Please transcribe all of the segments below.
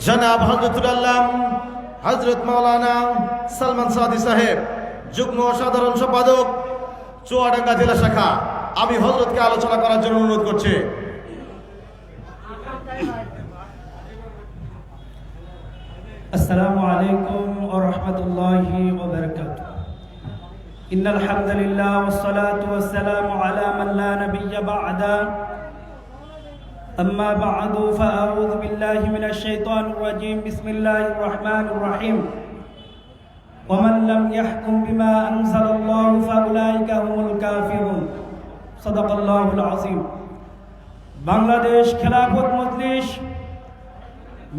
জনাব হযরতুল আল্লাম হযরত মাওলানা সালমান সাদি সাহেব, যুগ্ম সাধারণ সম্পাদক, চুয়াডাঙ্গা জেলা শাখা। আমি হযরতকে আলোচনা করার জন্য অনুরোধ করছি। السلام عليكم ورحمة الله وبركاته. إن الحمد لله والصلاة والسلام على من لا نبي بعده. أما بعد فأعوذ بالله من الشيطان الرجيم. بسم الله الرحمن الرحيم. ومن لم يحكم بما أنزل الله فأولئك هم الكافرون. صدق الله العظيم. বাংলাদেশ খেলাফত মজলিস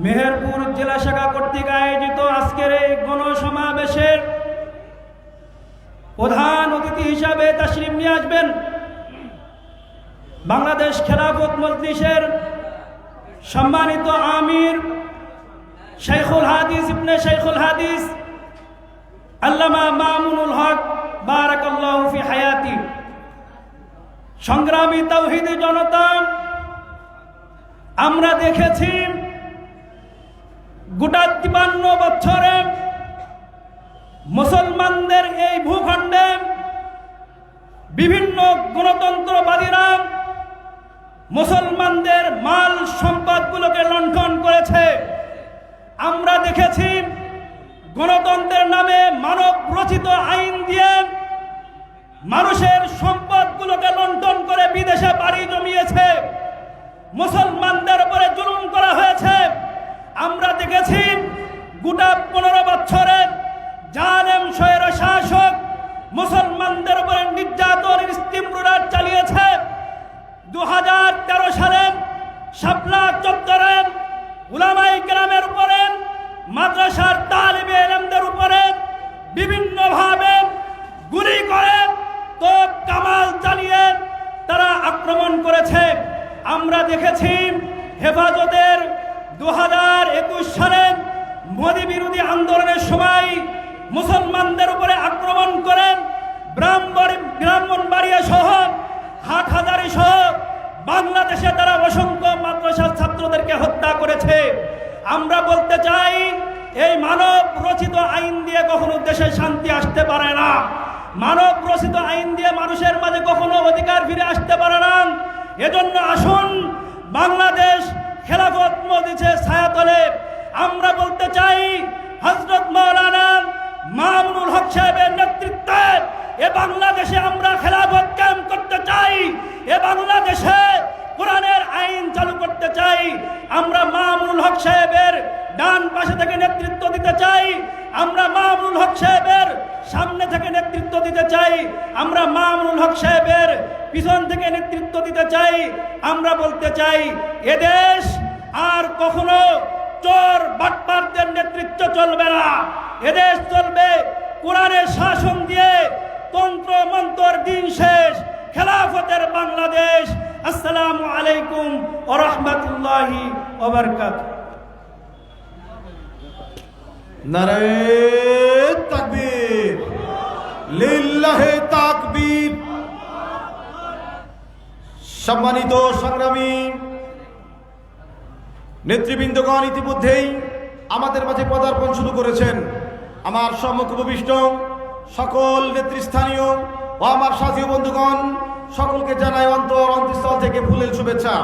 মেহেরপুর জেলা শাখা কর্তৃক আয়োজিত আজকের এই গণসমাবেশের প্রধান অতিথি হিসাবে তাশরিফ নিয়ে আসবেন বাংলাদেশ খেলাফত মজলিসের সম্মানিত আমির শাইখুল হাদিস ইবনে শাইখুল হাদিস আল্লামা মামুনুল হক বারাকাল্লাহু ফি হায়াতি। সংগ্রামী তাওহীদি জনতা, আমরা দেখেছি গোটা ৫৩ বছরে মুসলমানদের এই ভূখণ্ডে বিভিন্ন গণতন্ত্রবাদীরা মুসলমানদের মাল সম্পদগুলোকে লুণ্ঠন করেছে। আমরা দেখেছি গণতন্ত্রের নামে মানব রচিত আইন দিয়ে মানুষের সম্পদগুলোকে লুণ্ঠন করে বিদেশে বাড়ি জমিয়েছে, মুসলমানদের উপরে জুলুম করা হয়েছে। আমরা দেখেছি গোটা ১৫ বছরে জালেম স্বৈর শাসক মুসলমানদের উপরে নির্যাতন ইস্তিমরুর চালিয়েছে। ২০১৩ সালে শাপলা চত্বরে উলামায়ে কেরামের উপরে, মাদ্রাসার তালিবে ইলমদের উপরে বিভিন্নভাবে গুলি করে তোপ কামাল চালিয়ে তারা আক্রমণ করেছে। আমরা দেখেছি হেফাজতের ২০২১ সালে মোদী বিরোধী আন্দোলনের সময় মুসলমানদের উপরে আক্রমণ করেন ব্রাহ্মণবাড়িয়া সহ হাটহাজারী সহ বাংলাদেশে তারা অসংখ্য মাদ্রাসার ছাত্রদেরকে হত্যা করেছে। আমরা বলতে চাই এই মানব রচিত আইন দিয়ে কখনো দেশে শান্তি আসতে পারে না, মানব রচিত আইন দিয়ে মানুষের মাঝে কখনো অধিকার ফিরে আসতে পারে না। এজন্য আসুন বাংলাদেশ খেলাফত মজলিসের ছায়াতলে আমরা বলতে চাই হযরত মাওলানা মামুনুল হক সাহেবের নেতৃত্বে এ বাংলাদেশে আমরা খেলাফত কায়েম করতে চাই, এ বাংলাদেশে কোরআনের আইন চালু করতে চাই। আমরা মামুনুল হক সাহেবের ডান পাশে থেকে নেতৃত্ব দিতে চাই, আমরা মামুনুল হক সাহেবের সামনে থেকে নেতৃত্ব দিতে চাই, আমরা মামুনুল হক সাহেবের পিছন থেকে নেতৃত্ব দিতে চাই। আমরা বলতে চাই এদেশ আর কখনো চোর বাটপারদের নেতৃত্ব চলবে না, এদেশ চলবে কোরআনের শাসন দিয়ে। তন্ত্র মন্ত্র দিন শেষ, খেলাফতের বাংলাদেশ। আসসালামু আলাইকুম ওয়া রাহমাতুল্লাহি ওয়া বারাকাতুহু। নারে তাকবীর, লিল্লাহে তাকবীর। সম্মানিত সংগ্রামী নেতৃবৃন্দগণ ইতিমধ্যেই আমাদের মাঝে পদার্পণ শুরু করেছেন। আমার সম্মুখে উপবিষ্ট সকল নেতৃস্থানীয় ও আমার সাথী বন্ধুগণ, সকলকে জানাই অন্তঃস্থল থেকে ফুলেল শুভেচ্ছা।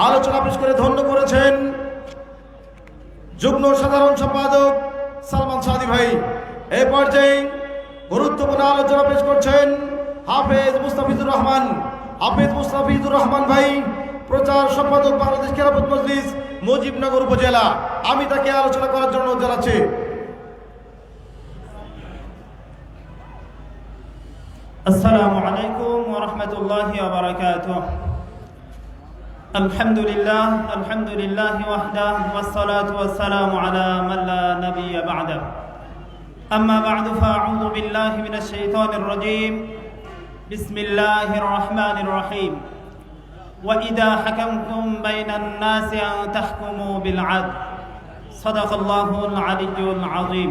আলোচনা পেশ করে ধন্য করেছেন যুগ্ম সাধারণ সম্পাদক সালমান সাদি ভাই। এই পর্যায়ে গুরুত্বপূর্ণ আলোচনা পেশ করছেন হাফেজ মুস্তাফিজুর রহমান। হাফেজ মুস্তাফিজুর রহমান ভাই প্রচার সম্পাদক বাংলাদেশ খেলাফত মজলিস মুজিবনগর উপজেলা। আমি তাকে আলোচনা করার জন্য জানাচ্ছি। আসসালামু আলাইকুম ওয়া রাহমাতুল্লাহি ওয়া বারাকাতুহু। আলহামদুলিল্লাহ আলহামদুলিল্লাহি ওয়াহদাহু ওয়াস সালাতু ওয়াস সালামু আলা মান লা নাবিয়্যা বা'দা। আম্মা বা'দু ফাআউযু বিল্লাহি মিনাশ শাইতানির রাজীম। বিসমিল্লাহির রাহমানির রাহিম। وإذا حكمتم بين الناس أن تحكموا بالعدل صدق الله العلي العظيم।